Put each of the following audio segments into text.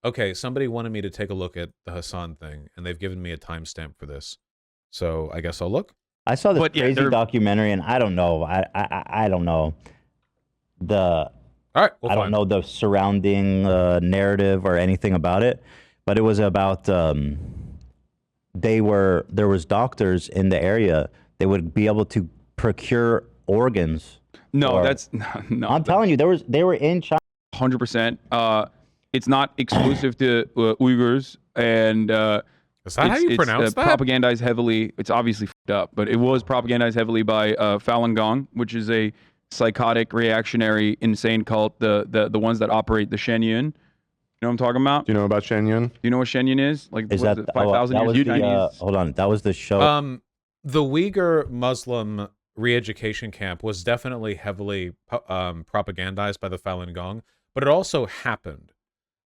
Okay, somebody wanted me to take a look at the Hasan thing, and they've given me a timestamp for this. So I guess I'll look. I saw this But yeah, crazy documentary, and I don't know. I don't know the. All right, well, I don't know the surrounding narrative or anything about it, but it was about there was doctors in the area. They would be able to procure organs. No, or- that's no. I'm telling you, they were in China. 100%. It's not exclusive to Uyghurs, and is that how you pronounce that? Propagandized heavily. It's obviously fucked up, but it was propagandized heavily by Falun Gong, which is a psychotic, reactionary, insane cult. The ones that operate the Shen Yun. You know what I'm talking about? Do you know about Shen Yun? Do you know what Shen Yun is? Like, Is what that is it, 5,000 years? hold on, that was the show. The Uyghur Muslim re-education camp was definitely heavily propagandized by the Falun Gong, but it also happened.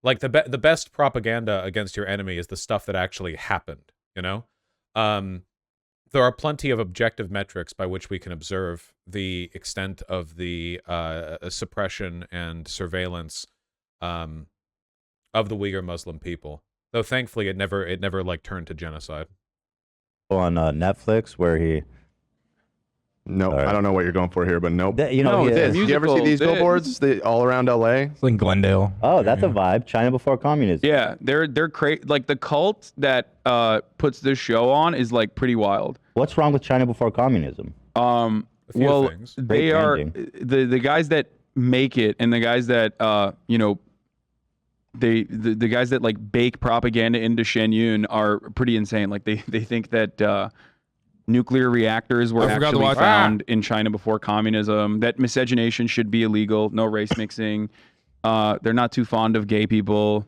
Like the best propaganda against your enemy is the stuff that actually happened, you know? There are plenty of objective metrics by which we can observe the extent of the suppression and surveillance of the Uyghur Muslim people. Though thankfully it never like turned to genocide. On Netflix where he. No, I don't know what you're going for here, but nope. You know, it is. Do you ever see these Musical, billboards all around LA? It's like Glendale. Oh, that's a vibe. China before communism. Yeah, they're like the cult that puts this show on is like pretty wild. What's wrong with China before communism? A few Well, things. they are the guys that make it, and the guys that the guys that like bake propaganda into Shen Yun are pretty insane. Like they think that nuclear reactors were actually found in China before communism, that miscegenation should be illegal, no race mixing. They're not too fond of gay people.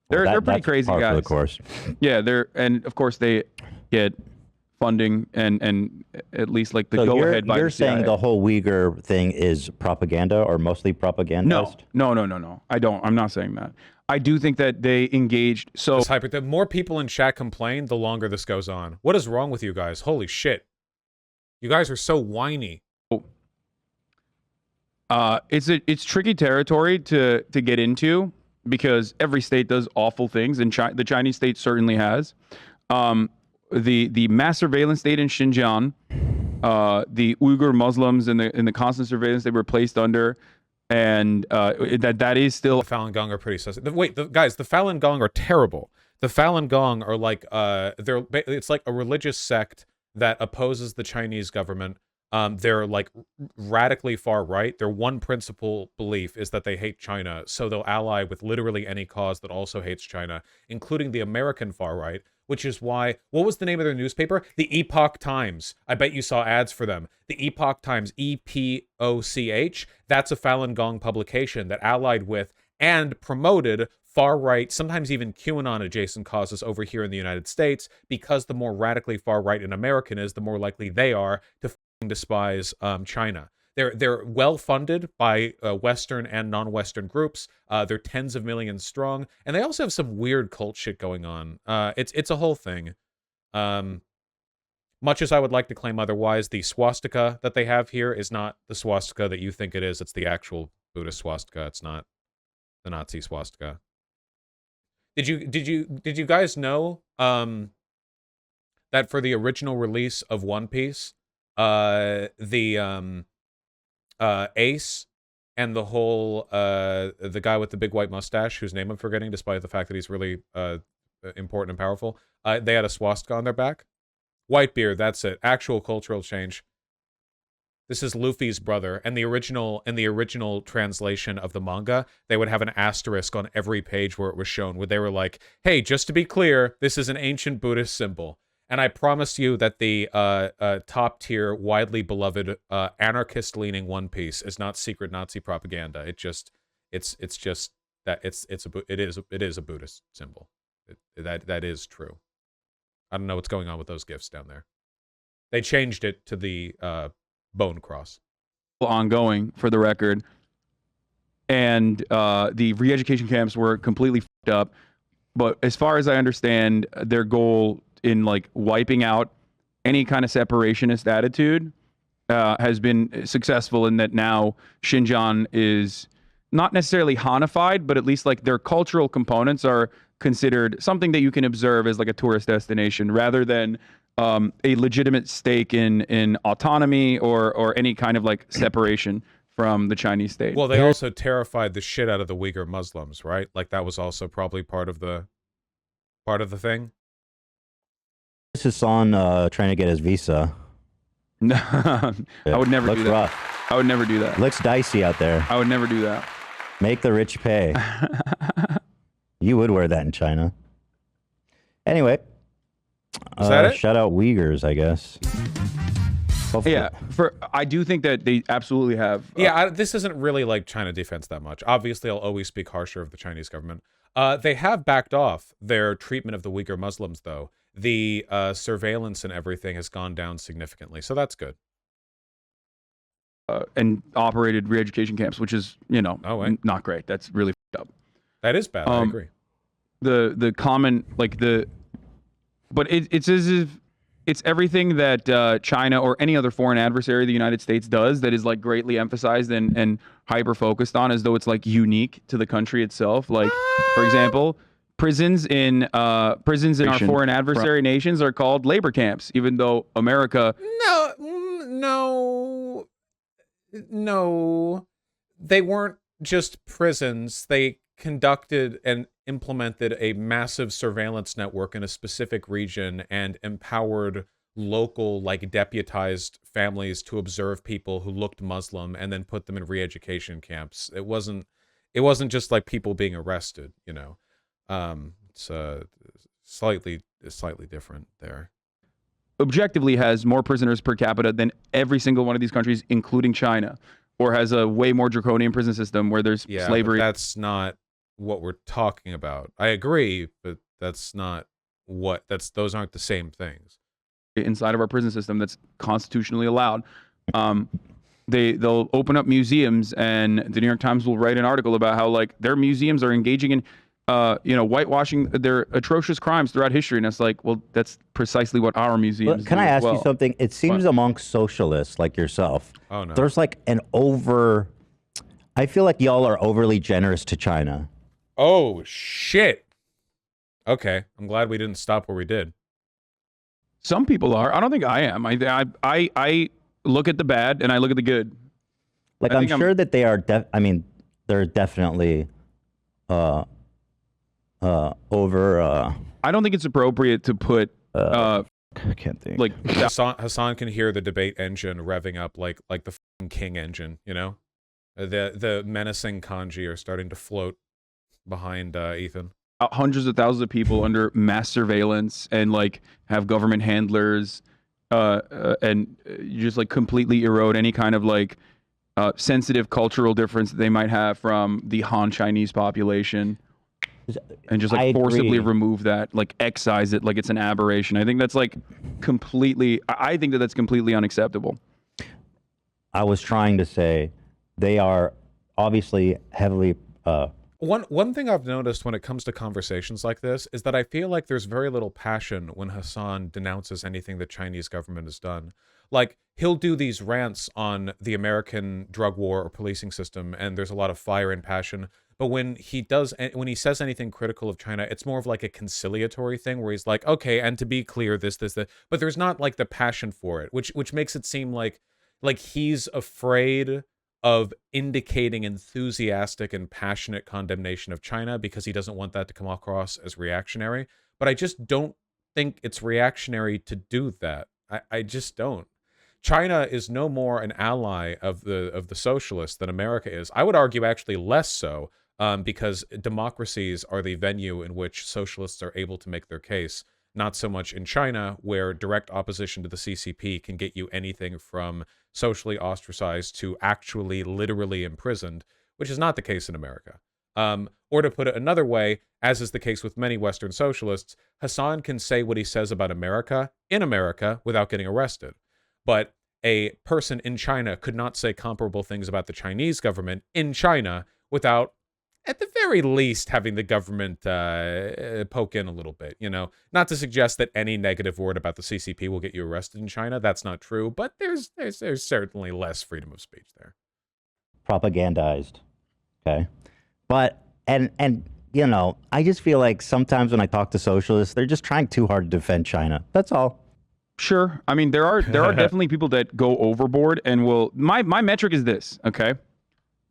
They're pretty crazy par for guys. the course. Yeah, and of course they get funding and at least like the So go ahead by you're the saying CIA. the whole Uyghur thing is propaganda or mostly propagandized? No. I'm not saying that. I do think that they engaged. So The more people in chat complain, the longer this goes on. What is wrong with you guys? Holy shit. You guys are so whiny. it's tricky territory to get into because every state does awful things, and the Chinese state certainly has. The mass surveillance state in Xinjiang, the Uyghur Muslims in the constant surveillance they were placed under, and that is still. The Falun Gong are pretty sus. Wait, guys, the Falun Gong are terrible. The Falun Gong are like it's like a religious sect that opposes the Chinese government. They're like radically far right. Their one principal belief is that they hate China, so they'll ally with literally any cause that also hates China, including the American far right, which is why, what was the name of their newspaper? The Epoch Times. I bet you saw ads for them. The Epoch Times, EPOCH, that's a Falun Gong publication that allied with and promoted far-right, sometimes even QAnon-adjacent causes over here in the United States, because the more radically far-right an American is, the more likely they are to despise China. They're well-funded by Western and non-Western groups. They're tens of millions strong, and they also have some weird cult shit going on. It's a whole thing. Much as I would like to claim otherwise, the swastika that they have here is not the swastika that you think it is. It's the actual Buddhist swastika. It's not the Nazi swastika. Did you guys know that for the original release of One Piece, the Ace and the whole the guy with the big white mustache, whose name I'm forgetting, despite the fact that he's really important and powerful, they had a swastika on their back. Whitebeard, that's it. Actual cultural change. This is Luffy's brother, and the original translation of the manga, they would have an asterisk on every page where it was shown, where they were like, "Hey, just to be clear, this is an ancient Buddhist symbol." And I promise you that the top tier, widely beloved, anarchist-leaning One Piece is not secret Nazi propaganda. It is a Buddhist symbol. That is true. I don't know what's going on with those gifts down there. They changed it to the bone cross. Ongoing, for the record, and the re-education camps were completely fucked up. But as far as I understand, their goal in like wiping out any kind of separationist attitude has been successful in that now Xinjiang is not necessarily Hanified, but at least like their cultural components are considered something that you can observe as like a tourist destination rather than a legitimate stake in autonomy or any kind of like separation from the Chinese state. Well, they also terrified the shit out of the Uyghur Muslims, right? Like that was also probably part of the thing. This is Hassan trying to get his visa. No, Yeah. I would never Looks do that. rough. I would never do that. Looks dicey out there. I would never do that. Make the rich pay. You would wear that in China. Anyway. Is that it? Shout out Uyghurs, I guess. Hopefully. Yeah, I do think that they absolutely have. This isn't really like China defense that much. Obviously, I'll always speak harsher of the Chinese government. They have backed off their treatment of the Uyghur Muslims, though. The surveillance and everything has gone down significantly, so that's good. And operated re-education camps, which is, not great. That's really f***ed up. That is bad. I agree. The common, but it's as if it's everything that China or any other foreign adversary the United States does that is like greatly emphasized and hyper focused on as though it's like unique to the country itself. Like, for example, prisons in our foreign adversary nations are called labor camps, even though America. No, they weren't just prisons. They conducted and implemented a massive surveillance network in a specific region and empowered local, like, deputized families to observe people who looked Muslim and then put them in re-education camps. It wasn't just like people being arrested, It's slightly different there. Objectively has more prisoners per capita than every single one of these countries, including China, or has a way more draconian prison system where there's slavery. But that's not what we're talking about. I agree, but those aren't the same things. Inside of our prison system that's constitutionally allowed. They'll open up museums, and the New York Times will write an article about how like their museums are engaging in whitewashing their atrocious crimes throughout history. And it's like, well, that's precisely what our museums do. Can I ask you something? It seems amongst socialists like yourself, there's like I feel like y'all are overly generous to China. Oh, shit. Okay. I'm glad we didn't stop where we did. Some people are. I don't think I am. I look at the bad and I look at the good. Like, I'm sure that they are, they're definitely over. I don't think it's appropriate to put. I can't think. Like Hasan can hear the debate engine revving up like the fucking King engine, The menacing kanji are starting to float behind Ethan. Hundreds of thousands of people under mass surveillance and like have government handlers, and you just like completely erode any kind of like sensitive cultural difference that they might have from the Han Chinese population, and just like forcibly remove that, like excise it like it's an aberration. I think that's like completely. I think that that's completely unacceptable. I was trying to say they are obviously heavily. One thing I've noticed when it comes to conversations like this is that I feel like there's very little passion when Hasan denounces anything the Chinese government has done. Like, he'll do these rants on the American drug war or policing system, and there's a lot of fire and passion. But when he says anything critical of China, it's more of like a conciliatory thing where he's like, okay, and to be clear, this, that. But there's not like the passion for it, which makes it seem like he's afraid of indicating enthusiastic and passionate condemnation of China because he doesn't want that to come across as reactionary. But I just don't think it's reactionary to do that. I just don't. China is no more an ally of the socialists than America is. I would argue actually less so, because democracies are the venue in which socialists are able to make their case. Not so much in China, where direct opposition to the CCP can get you anything from socially ostracized to actually literally imprisoned, which is not the case in America. Or to put it another way, as is the case with many Western socialists, Hasan can say what he says about America in America without getting arrested. But a person in China could not say comparable things about the Chinese government in China without, at the very least, having the government poke in a little bit, Not to suggest that any negative word about the CCP will get you arrested in China. That's not true, but there's certainly less freedom of speech there. Propagandized. Okay. But, and you know, I just feel like sometimes when I talk to socialists, they're just trying too hard to defend China. That's all. Sure. I mean, there are definitely people that go overboard and will. My metric is this. Okay.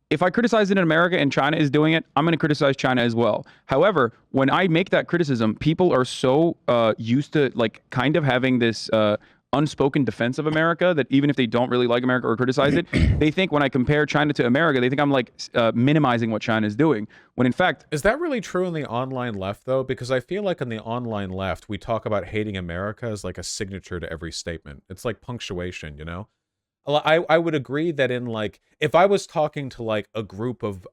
If I criticize it in America and China is doing it, I'm going to criticize China as well. However, when I make that criticism, people are so used to like kind of having this unspoken defense of America that even if they don't really like America or criticize it, they think when I compare China to America, they think I'm like minimizing what China is doing. When in fact, is that really true in the online left though? Because I feel like in the online left, we talk about hating America as like a signature to every statement. It's like punctuation, you know? I would agree that in like, if I was talking to like a group of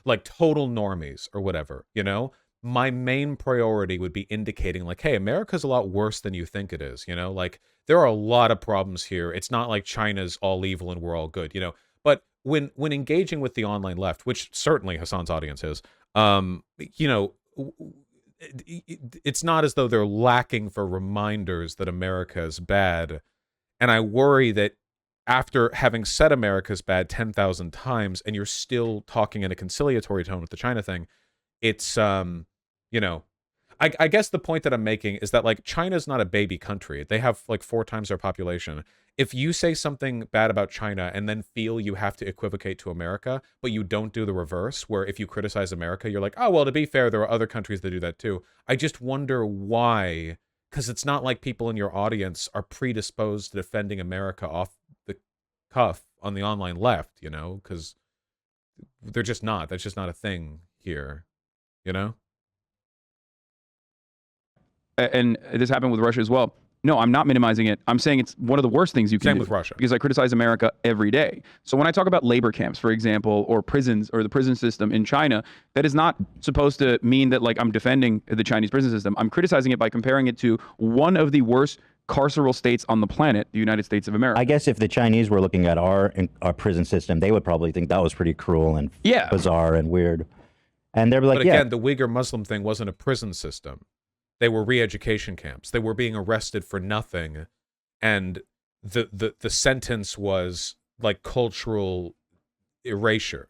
like total normies or whatever, you know, my main priority would be indicating like, hey, America's a lot worse than you think it is, you know, like there are a lot of problems here. It's not like China's all evil and we're all good, you know. But when engaging with the online left, which certainly Hasan's audience is, you know, it's not as though they're lacking for reminders that America is bad. And I worry that after having said America's bad 10,000 times and you're still talking in a conciliatory tone with the China thing, it's, you know, I guess the point that I'm making is that, like, China's not a baby country. They have, like, 4 times their population. If you say something bad about China and then feel you have to equivocate to America, but you don't do the reverse, where if you criticize America, you're like, oh, well, to be fair, there are other countries that do that too. I just wonder why, because it's not like people in your audience are predisposed to defending America off the cuff on the online left, you know, because they're just not. That's just not a thing here, you know? And this happened with Russia as well. No, I'm not minimizing it. I'm saying it's one of the worst things you can do. Same with Russia. Because I criticize America every day. So when I talk about labor camps, for example, or prisons or the prison system in China, that is not supposed to mean that like I'm defending the Chinese prison system. I'm criticizing it by comparing it to one of the worst carceral states on the planet, the United States of America. I guess if the Chinese were looking at our prison system, they would probably think that was pretty cruel and bizarre and weird. And they're like, but again, the Uyghur Muslim thing wasn't a prison system. They were re-education camps. They were being arrested for nothing, and the sentence was like cultural erasure,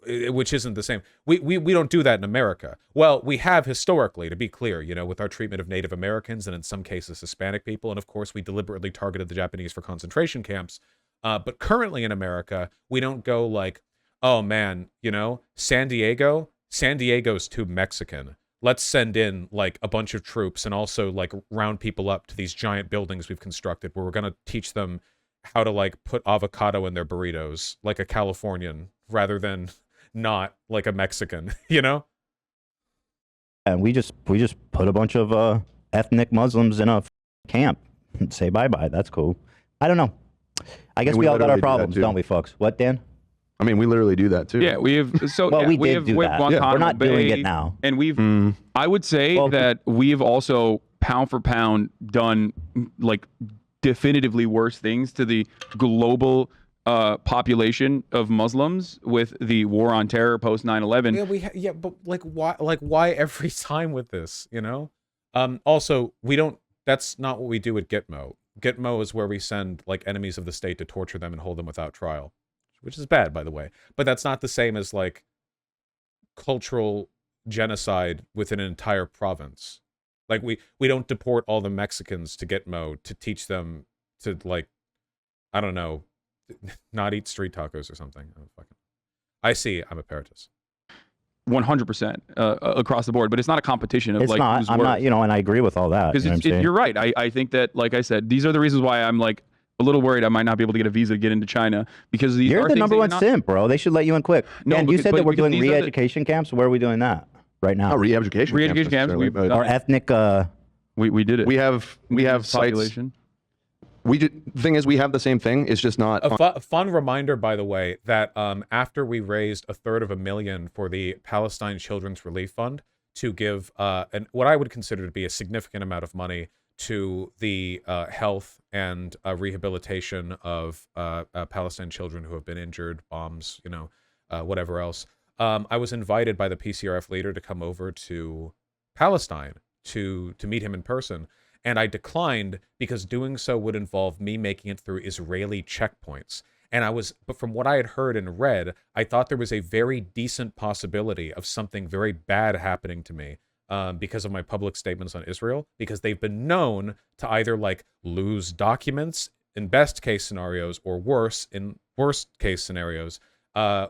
which isn't the same. We don't do that in America. Well, we have historically, to be clear, you know, with our treatment of Native Americans and in some cases Hispanic people, and of course we deliberately targeted the Japanese for concentration camps. But currently in America, we don't go like, oh man, you know, San Diego's too Mexican. Let's send in like a bunch of troops and also like round people up to these giant buildings we've constructed where we're going to teach them how to like put avocado in their burritos like a Californian rather than not like a Mexican, you know? And we just put a bunch of ethnic Muslims in a camp and say bye-bye. That's cool. I don't know. I guess we all got our problems, don't we, folks? What, Dan? I mean, we literally do that too. Yeah, we have. So well, yeah, we did do that. We're not doing it now. And we've. I would say that we've also pound for pound done like definitively worse things to the global population of Muslims with the war on terror post 9/11. Yeah, but like why every time with this, you know? Also, we don't. That's not what we do at Gitmo. Gitmo is where we send like enemies of the state to torture them and hold them without trial, which is bad, by the way. But that's not the same as like cultural genocide within an entire province. Like we don't deport all the Mexicans to Gitmo to teach them to like, I don't know, not eat street tacos or something. I see. I'm a paratist. 100% across the board, but it's not a competition of it's like not, who's I'm worse. not, you know, and I agree with all that. Because you're right. I think that, like I said, these are the reasons why I'm like a little worried I might not be able to get a visa to get into China because these you're are the number one simp, bro. They should let you in quick. No, and you said that we're doing re-education camps. Where are we doing that right now? Not re-education camps. Or ethnic. We did it. We have sites. Population. The thing is, we have the same thing. It's just not a fun reminder, by the way, that after we raised $350,000 for the Palestine Children's Relief Fund to give what I would consider to be a significant amount of money to the health and rehabilitation of Palestinian children who have been injured, bombs, you know, whatever else. I was invited by the PCRF leader to come over to Palestine to meet him in person. And I declined because doing so would involve me making it through Israeli checkpoints. but from what I had heard and read, I thought there was a very decent possibility of something very bad happening to me because of my public statements on Israel, because they've been known to either like lose documents in best case scenarios or worse in worst case scenarios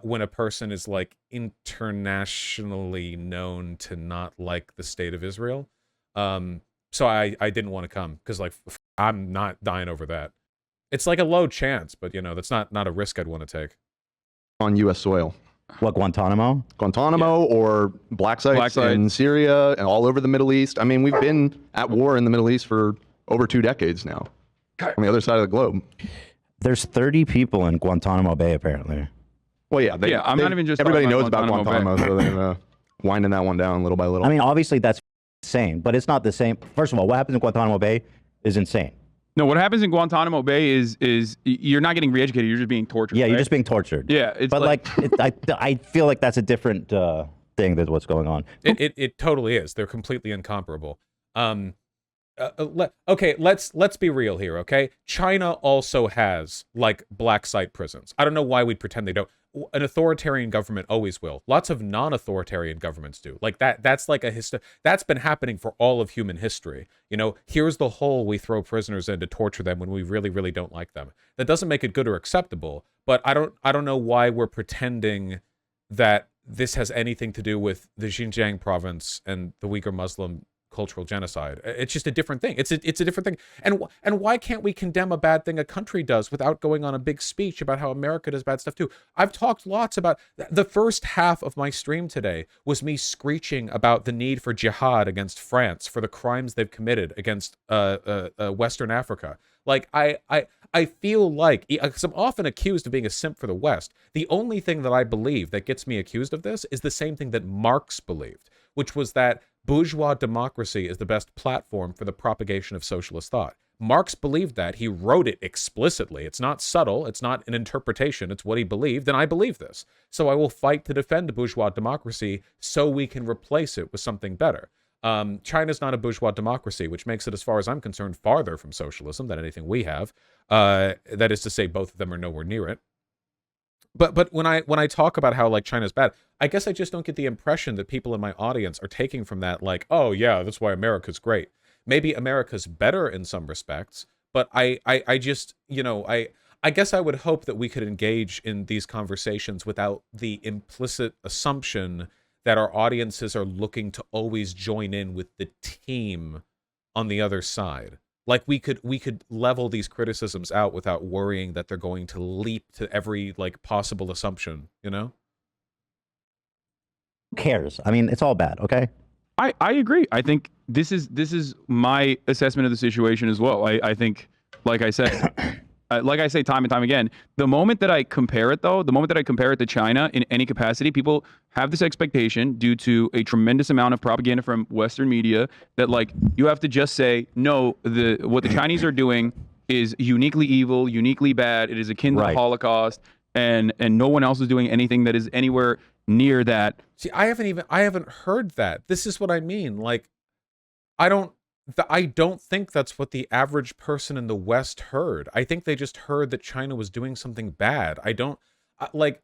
when a person is like internationally known to not like the state of Israel. So I didn't want to come because like I'm not dying over that. It's like a low chance, but that's not a risk I'd want to take. On U.S. soil. What, Guantanamo? Guantanamo or black sites in Syria and all over the Middle East. I mean, we've been at war in the Middle East for over 2 decades now on the other side of the globe. There's 30 people in Guantanamo Bay, apparently. Well, yeah. I'm not even just everybody talking knows about Guantanamo Guantanamo, so they're winding that one down little by little. I mean, obviously that's insane, but it's not the same. First of all, what happens in Guantanamo Bay is insane. No, what happens in Guantanamo Bay is you're not getting re-educated. You're just being tortured. Yeah, right? you're just being tortured. Yeah, it's but I feel like that's a different thing than what's going on. It totally is. They're completely incomparable. Okay, let's be real here. Okay, China also has like black site prisons. I don't know why we'd pretend they don't. An authoritarian government always will. Lots of non-authoritarian governments do. Like that's like that's been happening for all of human history. Here's the hole we throw prisoners in to torture them when we really, really don't like them. That doesn't make it good or acceptable, but I don't know why we're pretending that this has anything to do with the Xinjiang province and the Uyghur Muslim cultural genocide. It's just a different thing. It's a different thing. And why can't we condemn a bad thing a country does without going on a big speech about how America does bad stuff too? I've talked lots about the first half of my stream today was me screeching about the need for jihad against France for the crimes they've committed against Western Africa. Like I feel like, because I'm often accused of being a simp for the West, the only thing that I believe that gets me accused of this is the same thing that Marx believed, which was that bourgeois democracy is the best platform for the propagation of socialist thought. Marx believed that. He wrote it explicitly. It's not subtle. It's not an interpretation. It's what he believed, and I believe this. So I will fight to defend bourgeois democracy so we can replace it with something better. China's not a bourgeois democracy, which makes it, as far as I'm concerned, farther from socialism than anything we have. That is to say, both of them are nowhere near it. But when I talk about how like China's bad, I guess I just don't get the impression that people in my audience are taking from that like, oh yeah, that's why America's great. Maybe America's better in some respects, but I just, I guess I would hope that we could engage in these conversations without the implicit assumption that our audiences are looking to always join in with the team on the other side. Like we could level these criticisms out without worrying that they're going to leap to every like possible assumption, Who cares? I mean, it's all bad, okay? I agree. I think this is my assessment of the situation as well. I think, like I said, like I say time and time again, the moment that I compare it to China in any capacity, people have this expectation due to a tremendous amount of propaganda from Western media that like you have to just say, no, what the Chinese are doing is uniquely evil, uniquely bad. It is akin to the Holocaust, and no one else is doing anything that is anywhere near that. See, I haven't heard that. This is what I mean. Like, I don't think that's what the average person in the West heard. I think they just heard that China was doing something bad. I'm not like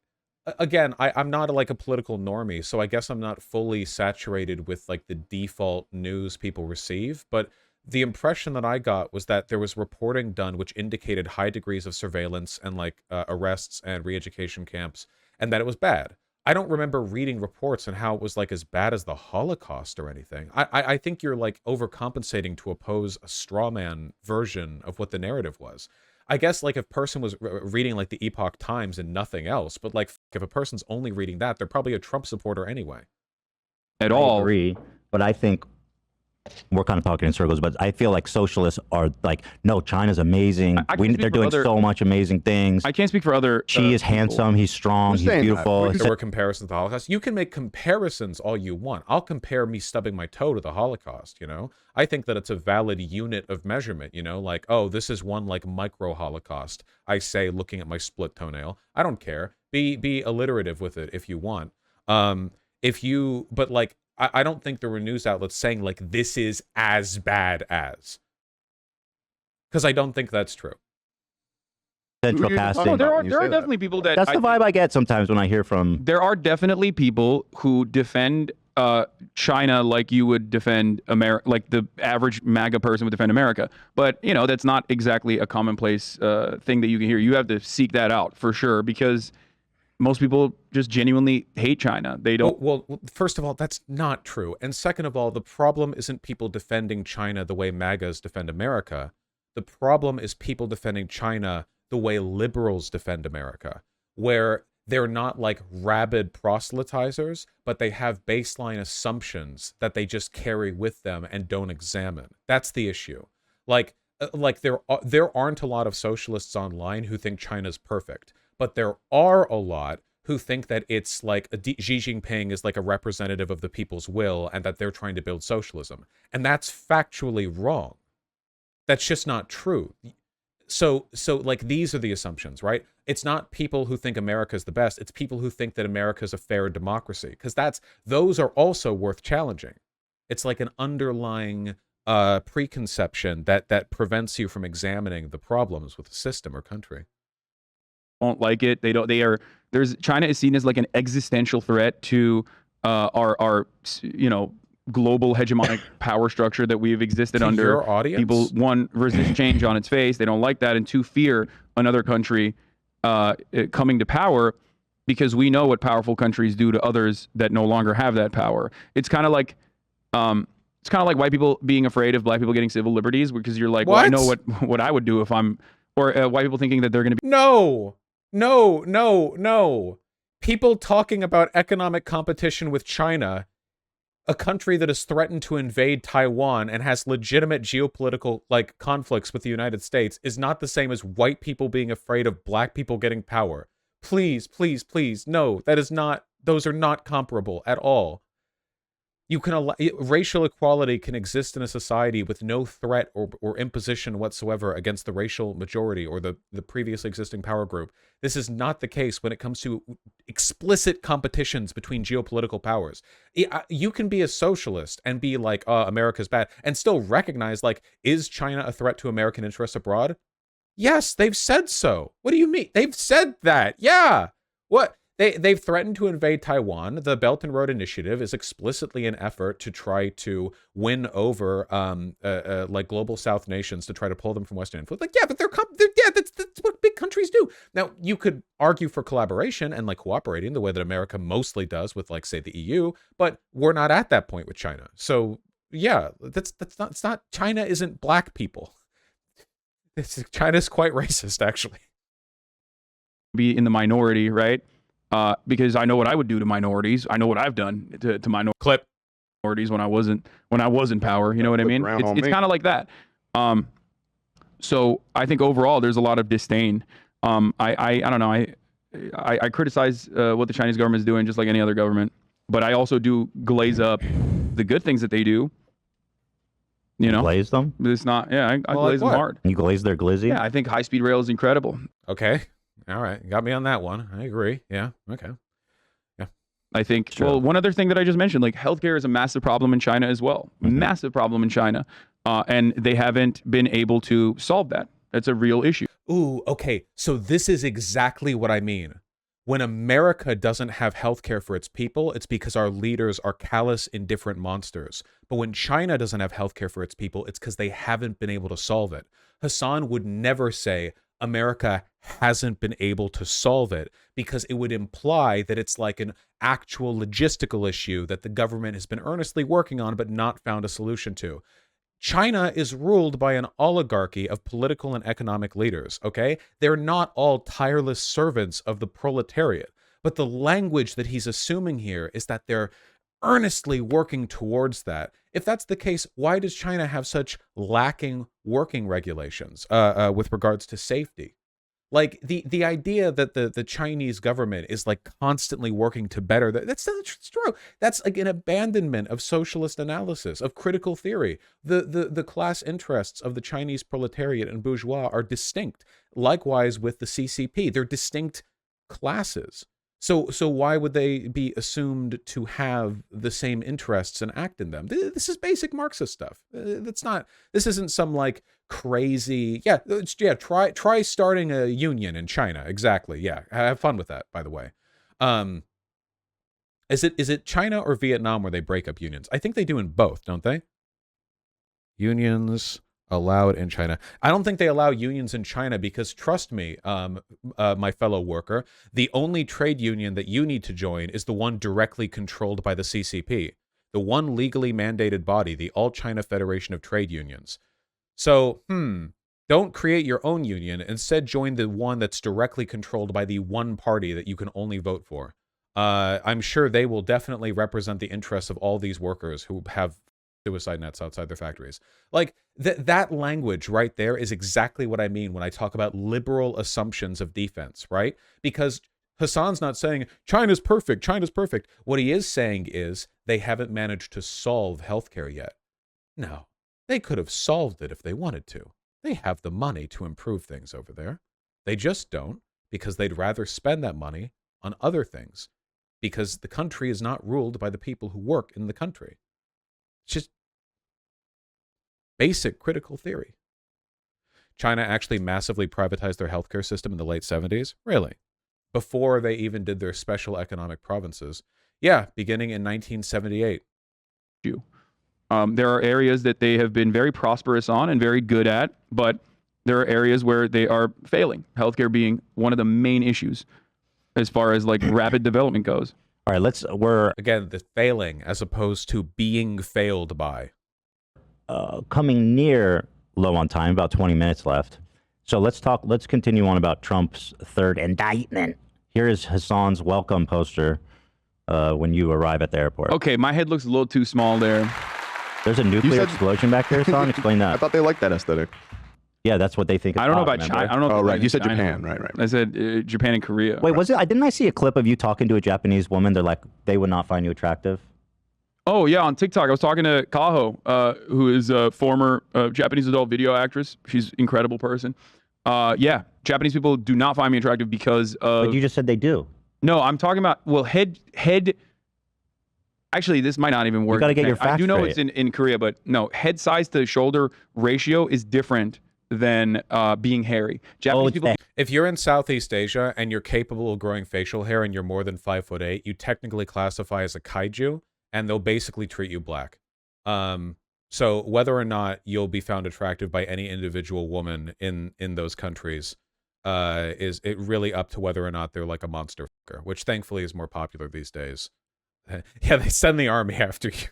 a political normie, so I guess I'm not fully saturated with like the default news people receive. But the impression that I got was that there was reporting done which indicated high degrees of surveillance and like arrests and re-education camps, and that it was bad. I don't remember reading reports on how it was like as bad as the Holocaust or anything. I think you're like overcompensating to oppose a straw man version of what the narrative was. I guess like if a person was reading like the Epoch Times and nothing else, but like if a person's only reading that, they're probably a Trump supporter anyway. I agree, but I think we're kind of talking in circles, but I feel like socialists are like, no, China's amazing. They're doing so much amazing things. I can't speak for other. Xi is handsome. He's strong. He's beautiful. There were comparisons to the Holocaust. You can make comparisons all you want. I'll compare me stubbing my toe to the Holocaust. I think that it's a valid unit of measurement. Like, oh, this is one like micro Holocaust. I say, looking at my split toenail. I don't care. Be alliterative with it if you want. But like. I don't think there were news outlets saying, like, this is as bad as. Because I don't think that's true. central Who are you talking casting. about? There are definitely people that That's the vibe I get sometimes when I hear from. There are definitely people who defend China like you would defend America, like the average MAGA person would defend America. But that's not exactly a commonplace thing that you can hear. You have to seek that out for sure, because most people just genuinely hate China. They don't. Well, first of all, that's not true. And second of all, the problem isn't people defending China the way MAGAs defend America. The problem is people defending China the way liberals defend America, where they're not like rabid proselytizers, but they have baseline assumptions that they just carry with them and don't examine. That's the issue. Like there aren't a lot of socialists online who think China's perfect, but there are a lot who think that it's like Xi Jinping is like a representative of the people's will and that they're trying to build socialism. And that's factually wrong. That's just not true. So like these are the assumptions, right? It's not people who think America's the best. It's people who think that America's a fair democracy, because those are also worth challenging. It's like an underlying preconception that prevents you from examining the problems with the system or country. Don't like it. China is seen as like an existential threat to our global hegemonic power structure that we've existed under. Your audience? People, one, resist change on its face. They don't like that. And two, fear another country coming to power, because we know what powerful countries do to others that no longer have that power. It's kind of like white people being afraid of black people getting civil liberties, because you're like, well, I know what I would do if I'm, or white people thinking that they're going to be. No. People talking about economic competition with China, a country that has threatened to invade Taiwan and has legitimate geopolitical conflicts with the United States, is not the same as white people being afraid of black people getting power. Please, no, those are not comparable at all. Racial equality can exist in a society with no threat or imposition whatsoever against the racial majority or the previously existing power group. This is not the case when it comes to explicit competitions between geopolitical powers. You can be a socialist and be like, America's bad, and still recognize, is China a threat to American interests abroad? Yes, they've said so. What do you mean? They've said that. Yeah. What? They've threatened to invade Taiwan. The Belt and Road Initiative is explicitly an effort to try to win over global South nations to try to pull them from Western influence. But that's what big countries do. Now, you could argue for collaboration and cooperating the way that America mostly does with say the EU, but we're not at that point with China. So yeah, it's not China isn't black people. China's quite racist, actually. Be in the minority, right? Because I know what I would do to minorities. I know what I've done to minorities when I was in power. You know what I mean? It's kind of like that. So I think overall there's a lot of disdain. I don't know. I criticize what the Chinese government is doing, just like any other government. But I also do glaze up the good things that they do. You know, glaze them? It's not. Yeah, I glaze them hard. You glaze their glizzy? Yeah, I think high-speed rail is incredible. Okay. All right. Got me on that one. I agree. Yeah. Okay. Yeah. I think, well, one other thing that I just mentioned, healthcare is a massive problem in China as well. Massive problem in China. And they haven't been able to solve that. That's a real issue. Ooh, okay. So this is exactly what I mean. When America doesn't have healthcare for its people, it's because our leaders are callous, indifferent monsters. But when China doesn't have healthcare for its people, it's because they haven't been able to solve it. Hasan would never say America hasn't been able to solve it, because it would imply that it's like an actual logistical issue that the government has been earnestly working on but not found a solution to. China is ruled by an oligarchy of political and economic leaders, okay? They're not all tireless servants of the proletariat. But the language that he's assuming here is that they're earnestly working towards that. If that's the case, why does China have such lacking working regulations with regards to safety? The idea that the Chinese government is constantly working to better that's not true. That's an abandonment of socialist analysis, of critical theory. The class interests of the Chinese proletariat and bourgeois are distinct. Likewise with the CCP, they're distinct classes. So why would they be assumed to have the same interests and act in them? This is basic Marxist stuff. This isn't some crazy. Yeah, try starting a union in China. Exactly. Yeah, have fun with that, by the way. Is it China or Vietnam where they break up unions? I think they do in both, don't they? Unions allowed in China. I don't think they allow unions in China because, trust me, my fellow worker, the only trade union that you need to join is the one directly controlled by the CCP, the one legally mandated body, the All China Federation of Trade Unions. So, don't create your own union. Instead, join the one that's directly controlled by the one party that you can only vote for. I'm sure they will definitely represent the interests of all these workers who have suicide nets outside their factories. Like, that language right there is exactly what I mean when I talk about liberal assumptions of defense, right? Because Hasan's not saying, China's perfect, China's perfect. What he is saying is, they haven't managed to solve healthcare yet. No, they could have solved it if they wanted to. They have the money to improve things over there. They just don't, because they'd rather spend that money on other things, because the country is not ruled by the people who work in the country. It's just basic critical theory. China actually massively privatized their healthcare system in the late 70s? Really? Before they even did their special economic provinces. Yeah, beginning in 1978. There are areas that they have been very prosperous on and very good at, but there are areas where they are failing, healthcare being one of the main issues as far as like rapid development goes. All right, we're again, the failing as opposed to being failed by. Coming near low on time, about 20 minutes left. So let's continue on about Trump's third indictment. Here is Hasan's welcome poster when you arrive at the airport. Okay, my head looks a little too small there. There's a nuclear explosion back there, Hasan. Explain that. I thought they liked that aesthetic. Yeah, that's what they think. I don't know about China. I don't know. Oh, right. You said Japan. Right. I said Japan and Korea. Wait, was it? Didn't I see a clip of you talking to a Japanese woman? They're like, they would not find you attractive. Oh, yeah, on TikTok. I was talking to Kaho, who is a former Japanese adult video actress. She's an incredible person. Yeah, Japanese people do not find me attractive because of... But you just said they do. No, I'm talking about, well, head... Actually, this might not even work. You got to get your facts I do know straight. it's in Korea, but no, head size to shoulder ratio is different than being hairy. Japanese people... If you're in Southeast Asia and you're capable of growing facial hair and you're more than 5'8", you technically classify as a kaiju, and they'll basically treat you black. So whether or not you'll be found attractive by any individual woman in those countries is it really up to whether or not they're like a monster fucker, which thankfully is more popular these days. Yeah, they send the army after you.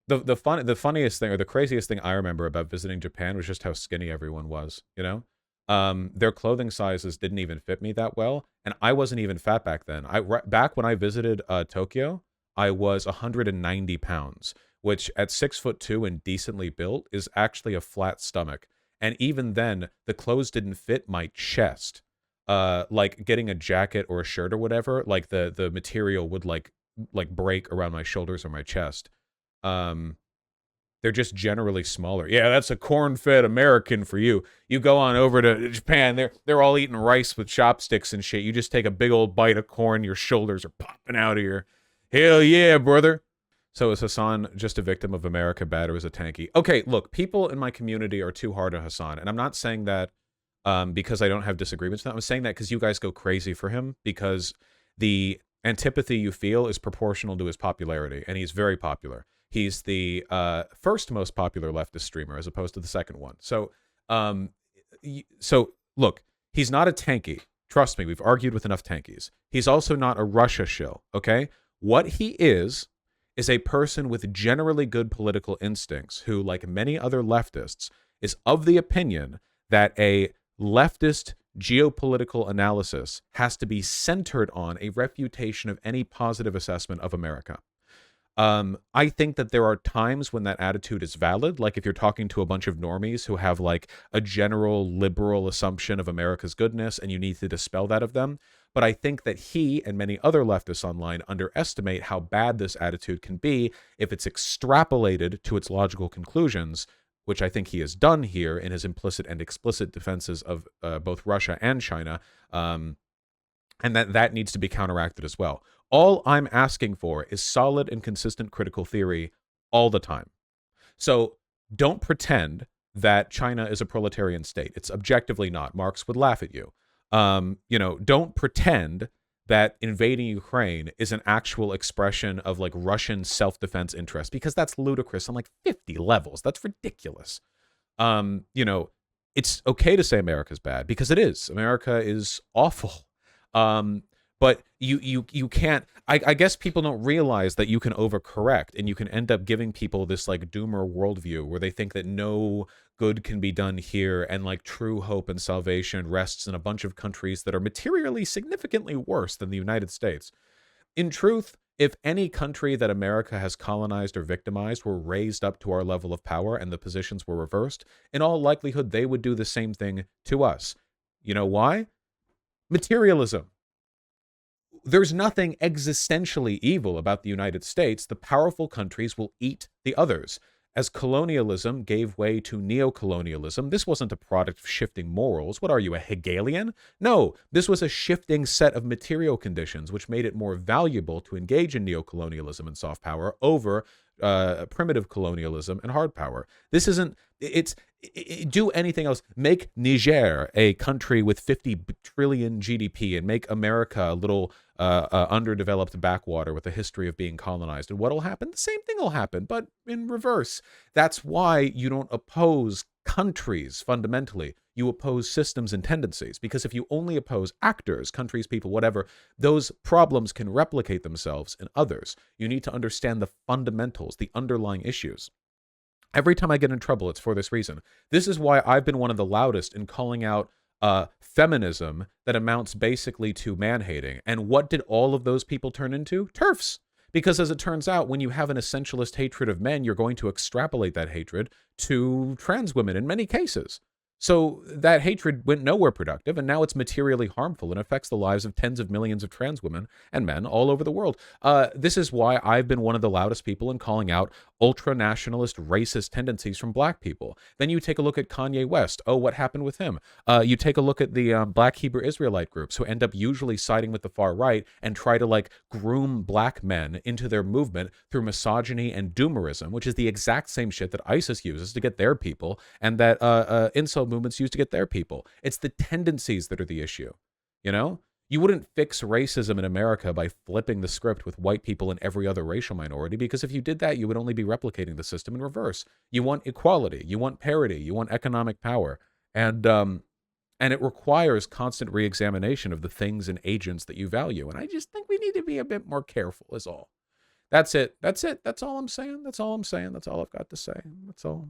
The funniest thing or the craziest thing I remember about visiting Japan was just how skinny everyone was, you know? Their clothing sizes didn't even fit me that well, and I wasn't even fat back then. Back when I visited Tokyo, I was 190 pounds, which at 6'2" and decently built is actually a flat stomach. And even then, the clothes didn't fit my chest. Like getting a jacket or a shirt or whatever, like the material would like break around my shoulders or my chest. They're just generally smaller. Yeah, that's a corn-fed American for you. You go on over to Japan, they're all eating rice with chopsticks and shit. You just take a big old bite of corn, your shoulders are popping out of your... Hell yeah, brother. So is Hasan just a victim of America bad or is a tanky? Okay, look, people in my community are too hard on Hasan, and I'm not saying that because I don't have disagreements with that. I'm saying that because you guys go crazy for him, because the antipathy you feel is proportional to his popularity, and he's very popular. He's the first most popular leftist streamer as opposed to the second one. So, look, he's not a tanky. Trust me, we've argued with enough tankies. He's also not a Russia shill, okay? What he is a person with generally good political instincts who, like many other leftists, is of the opinion that a leftist geopolitical analysis has to be centered on a refutation of any positive assessment of America. I think that there are times when that attitude is valid, like if you're talking to a bunch of normies who have like a general liberal assumption of America's goodness and you need to dispel that of them. But I think that he and many other leftists online underestimate how bad this attitude can be if it's extrapolated to its logical conclusions, which I think he has done here in his implicit and explicit defenses of both Russia and China, and that needs to be counteracted as well. All I'm asking for is solid and consistent critical theory all the time. So don't pretend that China is a proletarian state. It's objectively not. Marx would laugh at you. Don't pretend that invading Ukraine is an actual expression of like Russian self-defense interest, because that's ludicrous on like 50 levels. That's ridiculous. It's okay to say America's bad, because it is. America is awful. But you can't, I guess people don't realize that you can overcorrect, and you can end up giving people this like doomer worldview where they think that no good can be done here, and like true hope and salvation rests in a bunch of countries that are materially significantly worse than the United States. In truth, if any country that America has colonized or victimized were raised up to our level of power and the positions were reversed, in all likelihood, they would do the same thing to us. You know why? Materialism. There's nothing existentially evil about the United States. The powerful countries will eat the others. As colonialism gave way to neocolonialism, this wasn't a product of shifting morals. What are you, a Hegelian? No, this was a shifting set of material conditions which made it more valuable to engage in neocolonialism and soft power over primitive colonialism and hard power. This isn't, do anything else. Make Niger a country with 50 trillion GDP and make America a little underdeveloped backwater with a history of being colonized. And what'll happen? The same thing will happen, but in reverse. That's why you don't oppose countries fundamentally. You oppose systems and tendencies, because if you only oppose actors, countries, people, whatever, those problems can replicate themselves in others. You need to understand the fundamentals, the underlying issues. Every time I get in trouble, it's for this reason. This is why I've been one of the loudest in calling out feminism that amounts basically to man-hating. And what did all of those people turn into? TERFs. Because as it turns out, when you have an essentialist hatred of men, you're going to extrapolate that hatred to trans women in many cases. So that hatred went nowhere productive, and now it's materially harmful and affects the lives of tens of millions of trans women and men all over the world. This is why I've been one of the loudest people in calling out ultra-nationalist, racist tendencies from black people. Then you take a look at Kanye West. Oh, what happened with him? You take a look at the Black Hebrew Israelite groups, who end up usually siding with the far right and try to like groom black men into their movement through misogyny and doomerism, which is the exact same shit that ISIS uses to get their people, and that incel movements used to get their people. It's the tendencies that are the issue. You wouldn't fix racism in America by flipping the script with white people and every other racial minority, because if you did that, you would only be replicating the system in reverse. You want equality, you want parity, you want economic power, and it requires constant re-examination of the things and agents that you value. And I just think we need to be a bit more careful, is all. That's it. That's all I'm saying. That's all I've got to say. That's all.